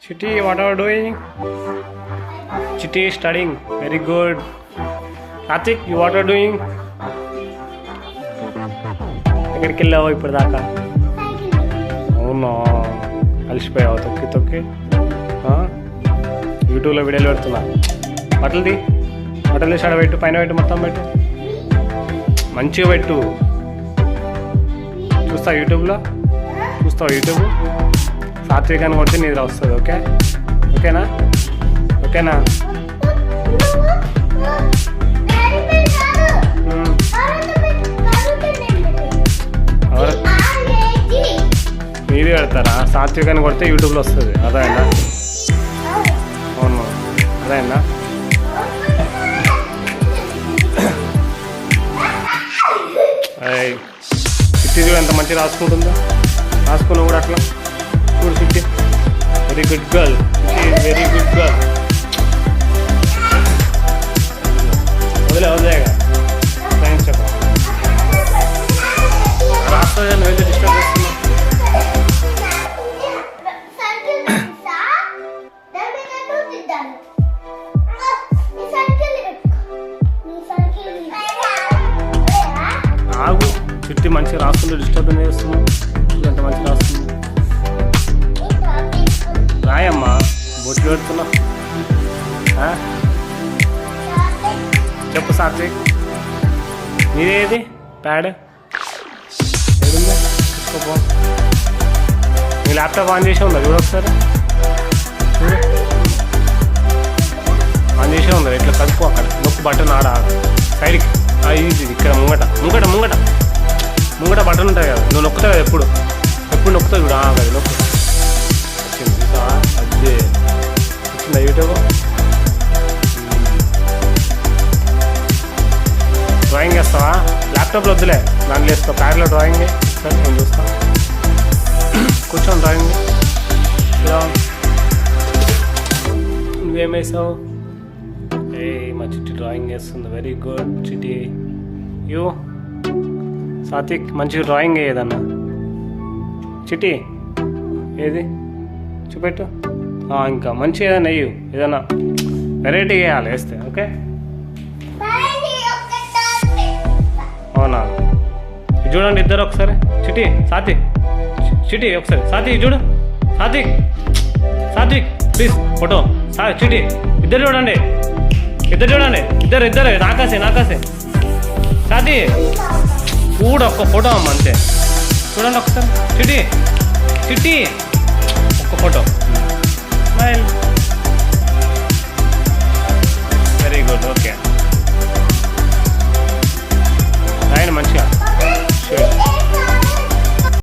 Chitty, what are you doing? Chitty is studying. Very good. Karthik, you what are you doing? ఎక్కడికి వెళ్ళావు ఇప్పుడు దాకా? అవునా, అలసిపోయావు తొక్కి తొక్కి. యూట్యూబ్లో వీడియోలు పెడుతున్నా. బట్టలు తీసాడ పెట్టు, పైన పెట్టు, మొత్తం పెట్టు, మంచిగా పెట్టు. చూస్తావు యూట్యూబ్లో? చూస్తావు యూట్యూబ్? సాత్వికాన్ని కొడితే నిద్ర వస్తుంది. ఓకేనా? మీరు పెడతారా? సాత్వికాన్ని కొడితే యూట్యూబ్లో వస్తుంది. అదేనా? అవును, అదేనా? చిట్టి చూడు ఎంత మంచిగా రాసుకుంటుందో. రాసుకున్నావు కూడా అట్లా చూడు చిట్టి. Very good girl. Very good girl. వదిలేగా సైన్స్ చెప్ప రాస్తుంది. నువ్వు డిస్టర్బ్ చేస్తున్నావు. ఆగు, చిట్టి మంచిగా రాస్తుంది, డిస్టర్బ్ చేస్తున్నావు. ఎంత మంచిగా రాస్తుంది. రాయమ్మా, బొట్లు పెడుతున్నావు. చెప్పు సాత్విక్, నీదేది ప్యాడ్ ఏడుందా? తీసుకోపో. నీ ల్యాప్టాప్ ఆన్ చేసే ఉందా? చూడు ఒకసారి. చూడు, ఆన్ చేసే ఉందా? ఇట్లా కలుపు, అక్కడ నొక్కు బటన్ ఆడ సైడ్కి. ఇది ఇక్కడ ముంగట బటన్ ఉంటుంది కదా, నువ్వు నొక్కుతావు కదా, ఎప్పుడు నొక్కుతావు చూడు. అది నొక్కు. వచ్చింది అదే వచ్చిందా యూట్యూబ్? డ్రాయింగ్ వేస్తావా? ల్యాప్టాప్లో వద్దులే, దాంట్లో వేస్తావు. ప్యాడ్లో డ్రాయింగ్ సరే, నేను చూస్తాను. కూర్చోండి, డ్రాయింగ్. ఇలా నువ్వేం వేసావు? మా చిట్టి డ్రాయింగ్ వేస్తుంది. వెరీ గుడ్ చిట్టి. యూ సాత్విక్, మంచిగా డ్రాయింగ్ వేయదన్నా. చిట్టి ఏది చూపెట్టు. ఇంకా మంచిగా ఏదైనా వేయు, ఏదైనా వెరైటీ వేయాలి వేస్తే. ఓకే, అవునా? చూడండి ఇద్దరు ఒకసారి. చిట్టి, సాత్విక్, చిట్టి ఒకసారి. సాత్విక్ చూడు. Satvik please photo. చిట్టి ఇద్దరు చూడండి. ఇద్దరు నాకాసే. సాది చూడు, ఒక్క ఫోటో అమ్మ అంతే. చూడండి ఒకసారి. చిట్టి ఒక్క ఫోటో.